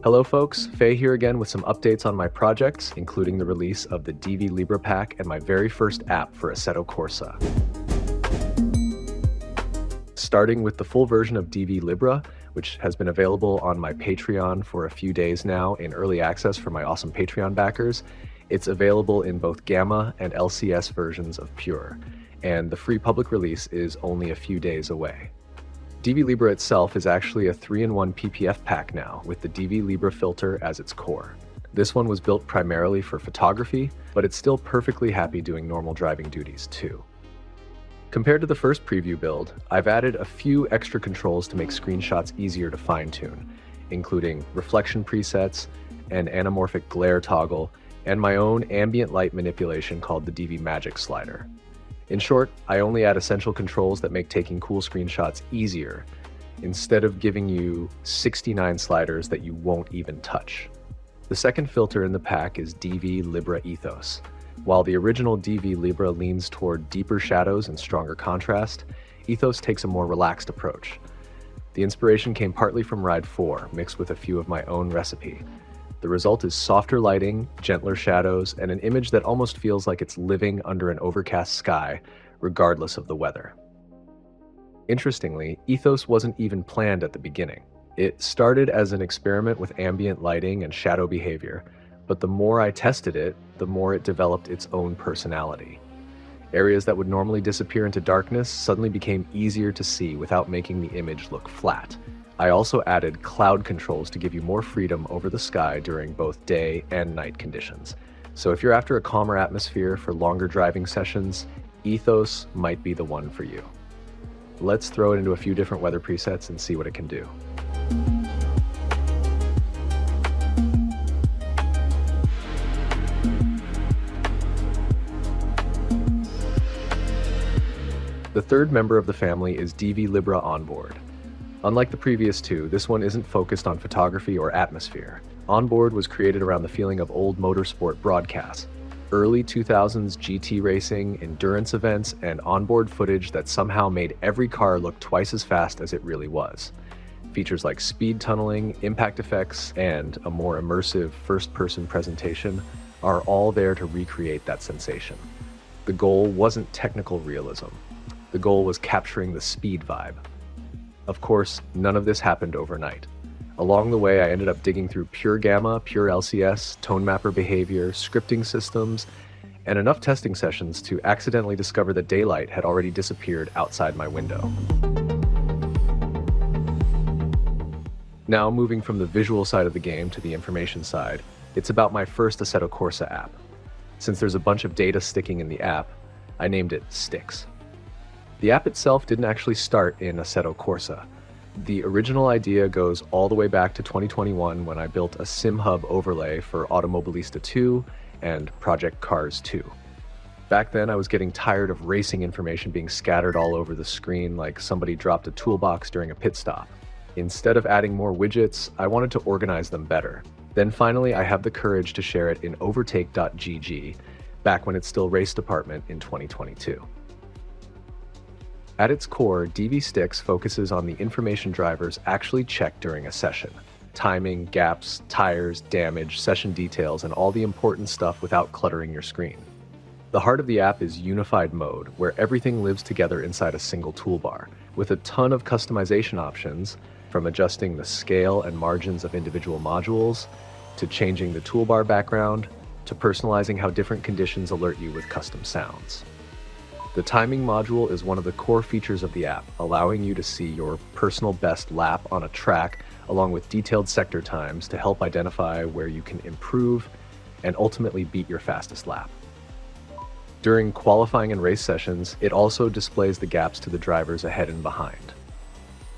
Hello folks, Faye here again with some updates on my projects, including the release of the DV LIBRA pack and my very first app for Assetto Corsa. Starting with the full version of DV LIBRA, which has been available on my Patreon for a few days now in early access for my awesome Patreon backers. It's available in both Gamma and LCS versions of Pure, and the free public release is only a few days away. DV LIBRA itself is actually a 3-in-1 PPF pack now, with the DV LIBRA filter as its core. This one was built primarily for photography, but it's still perfectly happy doing normal driving duties too. Compared to the first preview build, I've added a few extra controls to make screenshots easier to fine-tune, including reflection presets, an anamorphic glare toggle, and my own ambient light manipulation called the DV Magic slider. In short, I only add essential controls that make taking cool screenshots easier, instead of giving you 69 sliders that you won't even touch. The second filter in the pack is DV LIBRA Ethos. While the original DV LIBRA leans toward deeper shadows and stronger contrast, Ethos takes a more relaxed approach. The inspiration came partly from Ride 4, mixed with a few of my own recipe. The result is softer lighting, gentler shadows, and an image that almost feels like it's living under an overcast sky, regardless of the weather. Interestingly, Ethos wasn't even planned at the beginning. It started as an experiment with ambient lighting and shadow behavior, but the more I tested it, the more it developed its own personality. Areas that would normally disappear into darkness suddenly became easier to see without making the image look flat. I also added cloud controls to give you more freedom over the sky during both day and night conditions. So if you're after a calmer atmosphere for longer driving sessions, Ethos might be the one for you. Let's throw it into a few different weather presets and see what it can do. The third member of the family is DV LIBRA Onboard. Unlike the previous two, this one isn't focused on photography or atmosphere. Onboard was created around the feeling of old motorsport broadcasts, early 2000s GT racing, endurance events, and onboard footage that somehow made every car look twice as fast as it really was. Features like speed tunneling, impact effects, and a more immersive first-person presentation are all there to recreate that sensation. The goal wasn't technical realism. The goal was capturing the speed vibe. Of course, none of this happened overnight. Along the way, I ended up digging through pure Gamma, pure LCS, tone mapper behavior, scripting systems, and enough testing sessions to accidentally discover that daylight had already disappeared outside my window. Now, moving from the visual side of the game to the information side, it's about my first Assetto Corsa app. Since there's a bunch of data sticking in the app, I named it STYX. The app itself didn't actually start in Assetto Corsa. The original idea goes all the way back to 2021 when I built a SimHub overlay for Automobilista 2 and Project Cars 2. Back then I was getting tired of racing information being scattered all over the screen like somebody dropped a toolbox during a pit stop. Instead of adding more widgets, I wanted to organize them better. Then finally I have the courage to share it in overtake.gg, back when it's still Race Department in 2022. At its core, DV STYX focuses on the information drivers actually checked during a session. Timing, gaps, tires, damage, session details, and all the important stuff without cluttering your screen. The heart of the app is unified mode, where everything lives together inside a single toolbar, with a ton of customization options, from adjusting the scale and margins of individual modules, to changing the toolbar background, to personalizing how different conditions alert you with custom sounds. The timing module is one of the core features of the app, allowing you to see your personal best lap on a track along with detailed sector times to help identify where you can improve and ultimately beat your fastest lap. During qualifying and race sessions, it also displays the gaps to the drivers ahead and behind.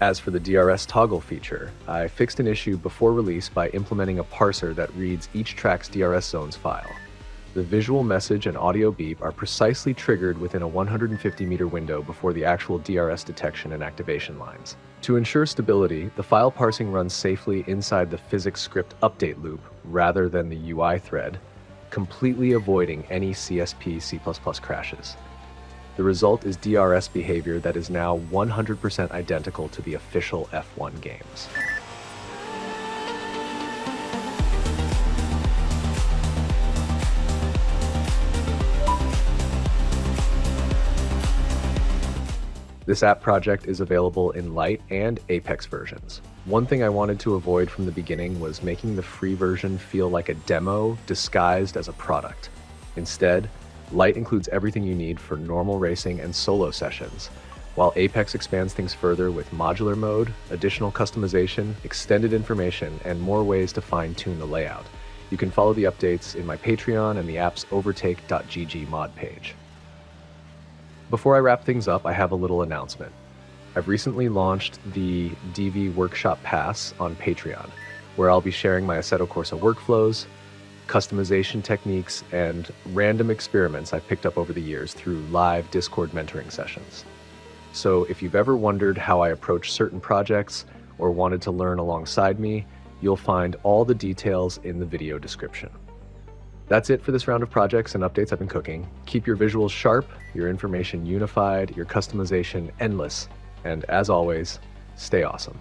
As for the DRS toggle feature, I fixed an issue before release by implementing a parser that reads each track's DRS zones file. The visual message and audio beep are precisely triggered within a 150-meter window before the actual DRS detection and activation lines. To ensure stability, the file parsing runs safely inside the physics script update loop rather than the UI thread, completely avoiding any CSP C++ crashes. The result is DRS behavior that is now 100% identical to the official F1 games. This app project is available in LITE and Apex versions. One thing I wanted to avoid from the beginning was making the free version feel like a demo disguised as a product. Instead, LITE includes everything you need for normal racing and solo sessions, while Apex expands things further with modular mode, additional customization, extended information, and more ways to fine-tune the layout. You can follow the updates in my Patreon and the app's overtake.gg mod page. Before I wrap things up, I have a little announcement. I've recently launched the DV Workshop Pass on Patreon, where I'll be sharing my Assetto Corsa workflows, customization techniques, and random experiments I've picked up over the years through live Discord mentoring sessions. So if you've ever wondered how I approach certain projects or wanted to learn alongside me, you'll find all the details in the video description. That's it for this round of projects and updates I've been cooking. Keep your visuals sharp, your information unified, your customization endless, and as always, stay awesome.